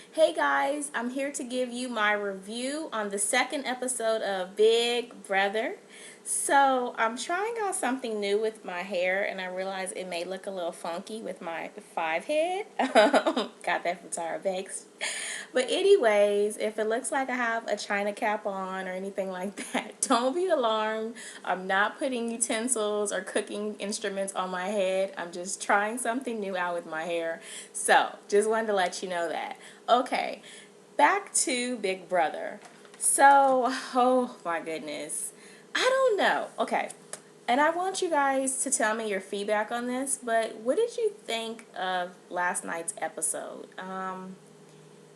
Hey guys, I'm here to give you my review on the second episode of Big Brother. So, I'm trying out something new with my hair, and I realize it may look a little funky with my five head. Got that from Tara Banks. But, anyways, if it looks like I have a china cap on or anything like that, don't be alarmed. I'm not putting utensils or cooking instruments on my head. I'm just trying something new out with my hair. So, just wanted to let you know that. Okay, back to Big Brother. So, oh my goodness. I don't know. Okay, and I want you guys to tell me your feedback on this, but what did you think of last night's episode?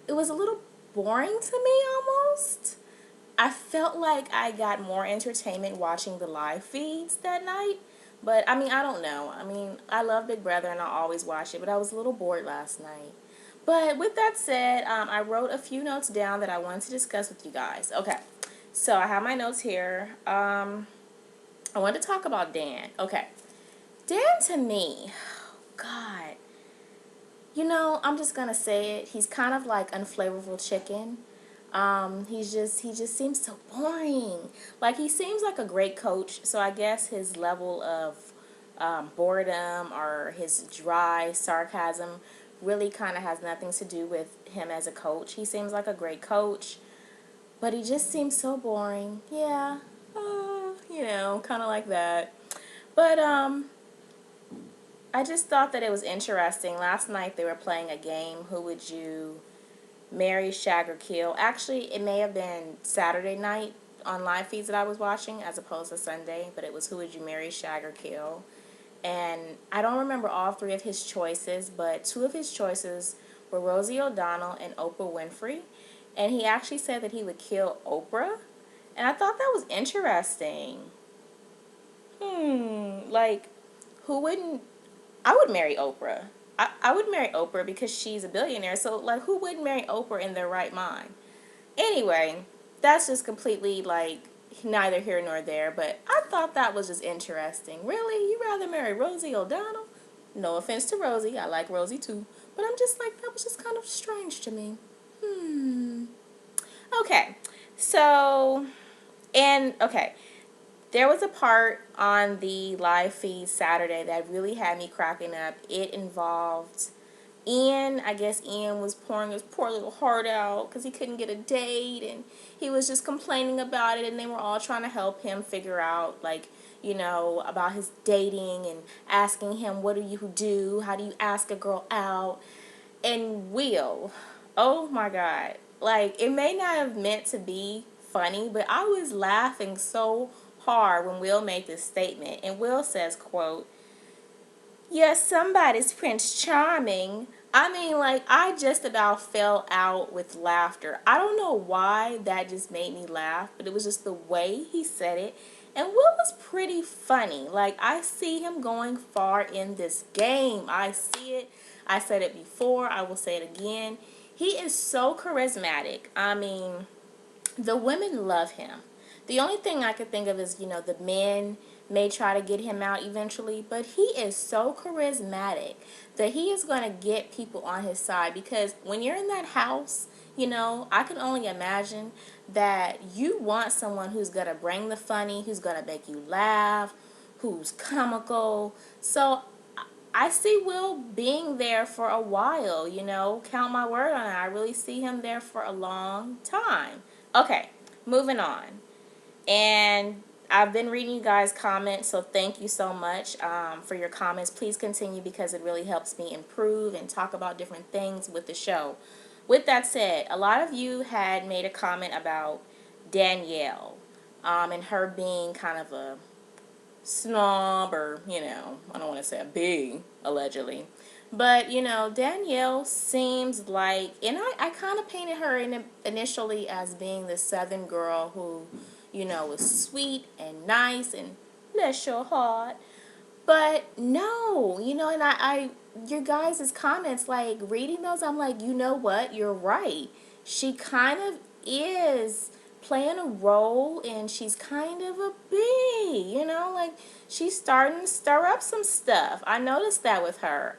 It was a little boring to me almost. I felt like I got more entertainment watching the live feeds that night. But I mean, I don't know. I mean, I love Big Brother and I always watch it, but I was a little bored last night. But with that said, I wrote a few notes down that I wanted to discuss with you guys. Okay, so I have my notes here. I want to talk about Dan. Okay, Dan to me, God, I'm just gonna say it. He's kind of like unflavorful chicken. He just seems so boring. Like he seems like a great coach, so I guess his level of boredom or his dry sarcasm really kind of has nothing to do with him as a coach. He seems like a great coach, but he just seems so boring. Yeah, kind of like that. But I just thought that it was interesting. Last night they were playing a game. Who would you marry, shag, or kill? Actually, it may have been Saturday night on live feeds that I was watching as opposed to Sunday, but it was who would you marry, shag, or kill? And I don't remember all three of his choices, but two of his choices were Rosie O'Donnell and Oprah Winfrey. And he actually said that he would kill Oprah. And I thought that was interesting. Like, who wouldn't? I would marry Oprah. I would marry Oprah because she's a billionaire. So, like, who wouldn't marry Oprah in their right mind? Anyway, that's just completely, like, neither here nor there. But I thought that was just interesting. Really? You rather marry Rosie O'Donnell? No offense to Rosie. I like Rosie too. But I'm just like, that was just kind of strange to me. Okay. So, okay. There was a part on the live feed Saturday that really had me cracking up. It involved Ian. I guess Ian was pouring his poor little heart out because he couldn't get a date, and he was just complaining about it, and they were all trying to help him figure out, like, about his dating and asking him, what do you do? How do you ask a girl out? And Will, oh my God. Like, it may not have meant to be funny, but I was laughing so hard when Will made this statement. And Will says, quote, yes, somebody's Prince Charming. I mean, like, I just about fell out with laughter. I don't know why that just made me laugh, but it was just the way he said it. And Will was pretty funny. Like, I see him going far in this game. I see it. I said it before. I will say it again. He is so charismatic. I mean, the women love him. The only thing I could think of is, the men may try to get him out eventually, but he is so charismatic that he is going to get people on his side, because when you're in that house, I can only imagine that you want someone who's going to bring the funny, who's going to make you laugh, who's comical. So I see Will being there for a while, count my word on it. I really see him there for a long time. Okay, moving on. And I've been reading you guys' comments, so thank you so much for your comments. Please continue because it really helps me improve and talk about different things with the show. With that said, a lot of you had made a comment about Danielle and her being kind of a snob, or, I don't want to say a big, allegedly. But, Danielle seems like, and I kind of painted her initially as being the Southern girl who, was sweet and nice and bless your heart. But no, and your guys' comments, like, reading those, I'm like, you know what? You're right. She kind of is playing a role, and she's kind of a bee, like, she's starting to stir up some stuff. I noticed that with her.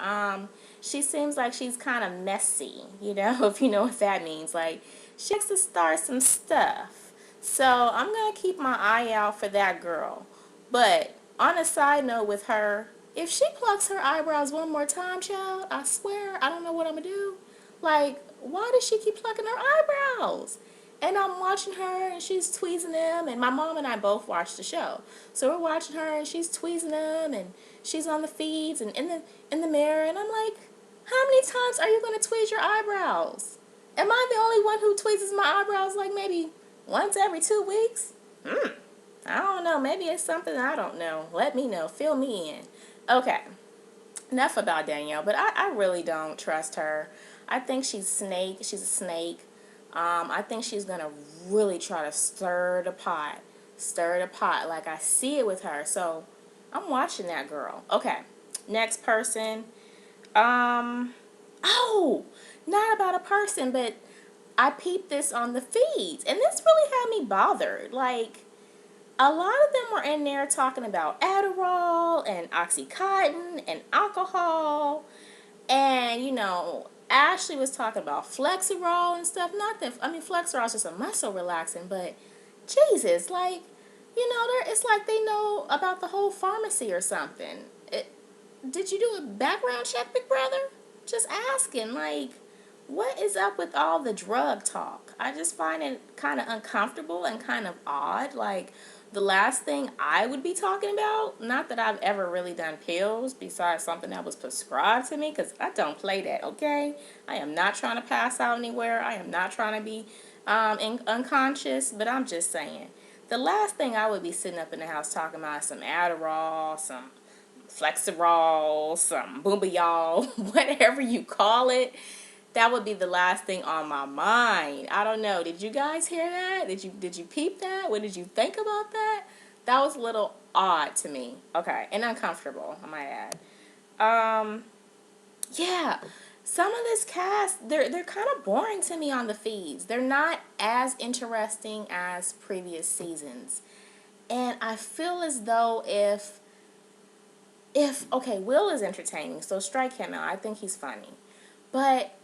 she seems like she's kind of messy, you know, if you know what that means. Like, she likes to start some stuff. So I'm going to keep my eye out for that girl. But on a side note with her, if she plucks her eyebrows one more time, child, I swear, I don't know what I'm going to do. Like, why does she keep plucking her eyebrows? And I'm watching her and she's tweezing them, and my mom and I both watched the show. So we're watching her and she's tweezing them, and she's on the feeds and in the mirror, and I'm like, how many times are you going to tweeze your eyebrows? Am I the only one who tweezes my eyebrows like maybe once every 2 weeks? I don't know. Maybe it's something I don't know. Let me know. Fill me in. Okay. Enough about Danielle, but I really don't trust her. I think she's snake. She's a snake. I think she's going to really try to stir the pot. Stir the pot like I see it with her. So I'm watching that girl. Okay. Next person. Oh, not about a person, but I peeped this on the feeds, and this really had me bothered. Like, a lot of them were in there talking about Adderall and Oxycontin and alcohol, and, you know, Ashley was talking about Flexerol and stuff. Not that, I mean, Flexerol is just a muscle relaxant, but Jesus, like, you know, it's like they know about the whole pharmacy or something. Did you do a background check, big brother? Just asking, like, what is up with all the drug talk? I just find it kind of uncomfortable and kind of odd. Like, the last thing I would be talking about, not that I've ever really done pills besides something that was prescribed to me, because I don't play that, okay? I am not trying to pass out anywhere. I am not trying to be unconscious, but I'm just saying. The last thing I would be sitting up in the house talking about is some Adderall, some Flexerol, some Boobayal, whatever you call it. That would be the last thing on my mind. I don't know. Did you guys hear that? Did you peep that? What did you think about that? That was a little odd to me. Okay, and uncomfortable, I might add. Yeah. Some of this cast, they're kind of boring to me on the feeds. They're not as interesting as previous seasons. And I feel as though if okay, Will is entertaining, so strike him out. I think he's funny. But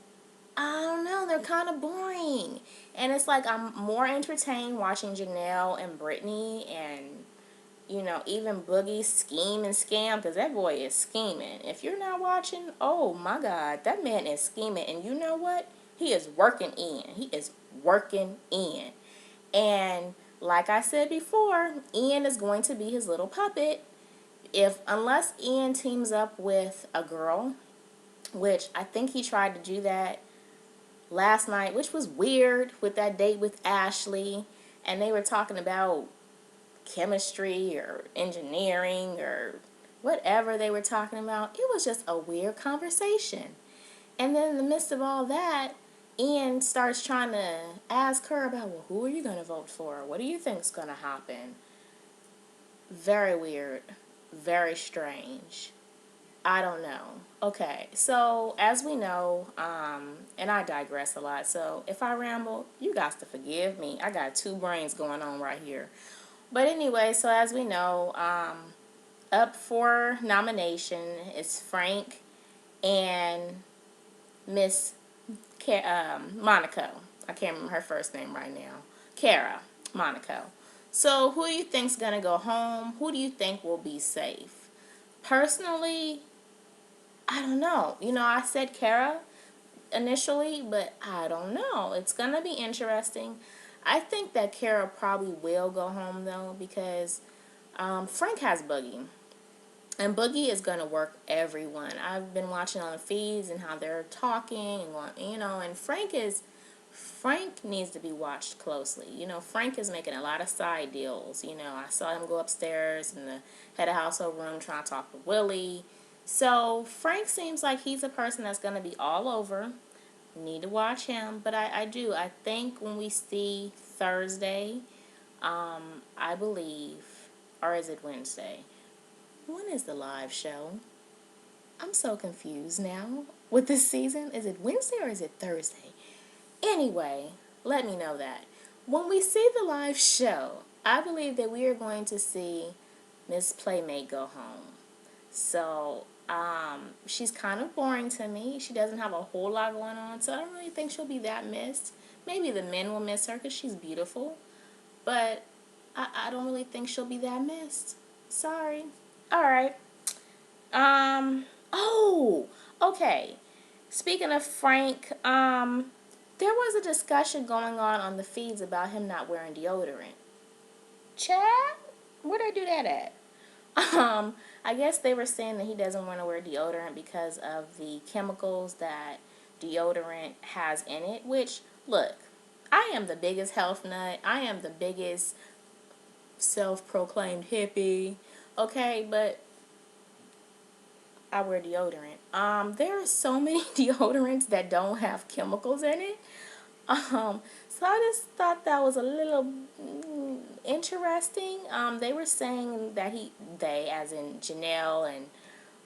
I don't know, they're kind of boring. And it's like I'm more entertained watching Janelle and Brittany and, you know, even Boogie scheme and scam, because that boy is scheming. If you're not watching, oh my God, that man is scheming. And you know what? He is working in. He is working in. And like I said before, Ian is going to be his little puppet. Unless Ian teams up with a girl, which I think he tried to do that last night, which was weird with that date with Ashley, and they were talking about chemistry or engineering or whatever they were talking about. It was just a weird conversation. And then in the midst of all that, Ian starts trying to ask her about, well, who are you going to vote for? What do you think's going to happen? Very weird. Very strange. I don't know. Okay, so as we know, and I digress a lot, so if I ramble, you guys to forgive me. I got two brains going on right here. But anyway, so as we know, up for nomination is Frank and Miss Monaco. I can't remember her first name right now. Kara Monaco. So who do you think's going to go home? Who do you think will be safe? Personally, I don't know. You know, I said Kara initially, but I don't know. It's going to be interesting. I think that Kara probably will go home, though, because Frank has Boogie. And Boogie is going to work everyone. I've been watching on the feeds and how they're talking, and you know, and Frank needs to be watched closely. You know, Frank is making a lot of side deals. You know, I saw him go upstairs in the head of household room trying to talk to Willie. So Frank seems like he's a person that's going to be all over. Need to watch him. But I think when we see Thursday, I believe, or is it Wednesday? When is the live show? I'm so confused now with this season. Is it Wednesday or is it Thursday? Anyway, let me know that. When we see the live show, I believe that we are going to see Miss Playmate go home. So She's kind of boring to me. She doesn't have a whole lot going on, so I don't really think she'll be that missed. Maybe the men will miss her because she's beautiful, but I don't really think she'll be that missed. Sorry. All right. Oh, okay. Speaking of Frank, there was a discussion going on the feeds about him not wearing deodorant. Chad, where'd I do that at? I guess they were saying that he doesn't want to wear deodorant because of the chemicals that deodorant has in it, which, look, I am the biggest health nut. I am the biggest self-proclaimed hippie. Okay, but I wear deodorant. There are so many deodorants that don't have chemicals in it. So I just thought that was a little interesting. They were saying that they, as in Janelle and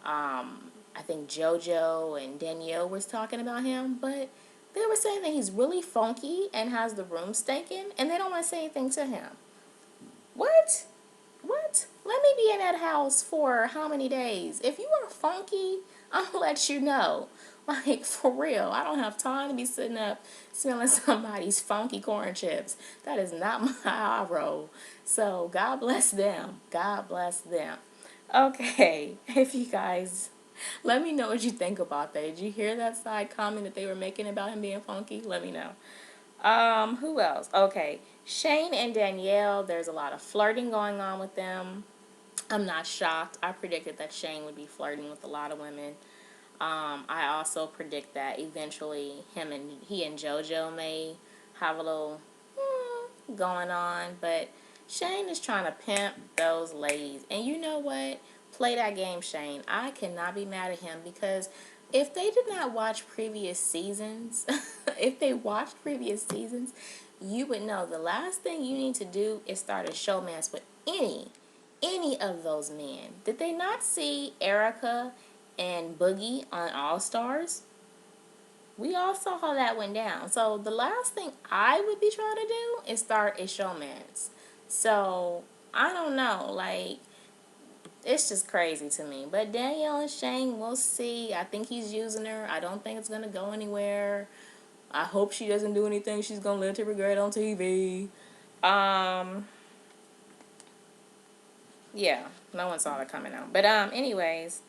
I think JoJo and Danielle was talking about him, but they were saying that he's really funky and has the room stinking, and they don't want to say anything to him. What? What? Let me be in that house for how many days? If you are funky, I'm gonna let you know. Like, for real. I don't have time to be sitting up smelling somebody's funky corn chips. That is not how I roll. So, God bless them. God bless them. Okay, if you guys, let me know what you think about that. Did you hear that side comment that they were making about him being funky? Let me know. Who else? Okay, Shane and Danielle, there's a lot of flirting going on with them. I'm not shocked. I predicted that Shane would be flirting with a lot of women. I also predict that eventually he and JoJo may have a little going on, but Shane is trying to pimp those ladies. And you know what? Play that game, Shane. I cannot be mad at him because if they did not watch previous seasons, if they watched previous seasons, you would know the last thing you need to do is start a showmance with any of those men. Did they not see Erica and Boogie on All Stars? We all saw how that went down. So the last thing I would be trying to do is start a showmance. So I don't know, like, it's just crazy to me. But Danielle and Shane, we'll see. I think he's using her. I don't think it's gonna go anywhere. I hope she doesn't do anything she's gonna live to regret on TV. Yeah, no one saw it coming out. But anyways,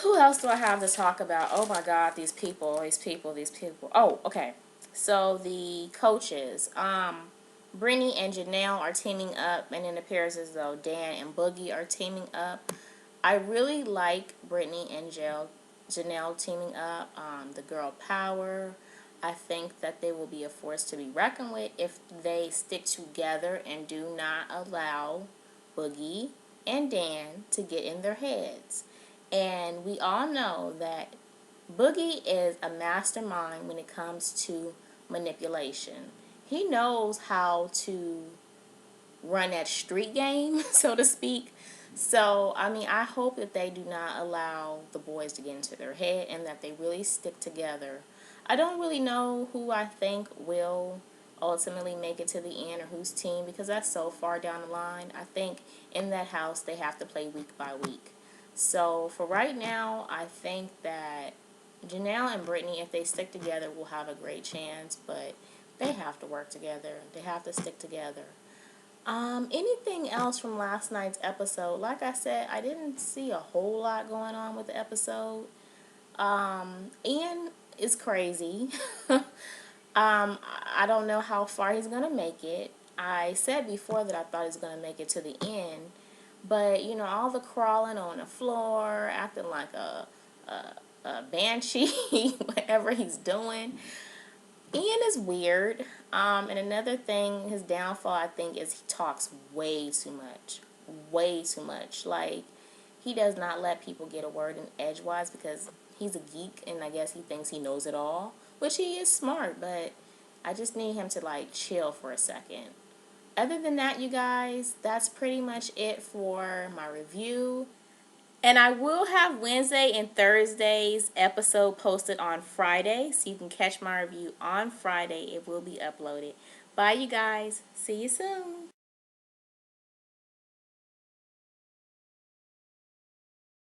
who else do I have to talk about? Oh my God, these people. Oh, okay. So the coaches, Brittany and Janelle are teaming up, and it appears as though Dan and Boogie are teaming up. I really like Brittany and Janelle teaming up. The girl power. I think that they will be a force to be reckoned with if they stick together and do not allow Boogie and Dan to get in their heads. And we all know that Boogie is a mastermind when it comes to manipulation. He knows how to run that street game, so to speak. So, I mean, I hope that they do not allow the boys to get into their head and that they really stick together. I don't really know who I think will ultimately make it to the end or whose team because that's so far down the line. I think in that house they have to play week by week. So for right now, I think that Janelle and Brittany, if they stick together, will have a great chance, but they have to work together. They have to stick together. Anything else from last night's episode? Like I said, I didn't see a whole lot going on with the episode. Ian is crazy. I don't know how far he's going to make it. I said before that I thought he was going to make it to the end. But, you know, all the crawling on the floor, acting like a banshee, whatever he's doing. Ian is weird. And another thing, his downfall, I think, is he talks way too much. Way too much. Like, he does not let people get a word in edgewise because he's a geek and I guess he thinks he knows it all. Which he is smart, but I just need him to, like, chill for a second. Other than that, you guys, that's pretty much it for my review. And I will have Wednesday and Thursday's episode posted on Friday, so you can catch my review on Friday. It will be uploaded. Bye, you guys. See you soon.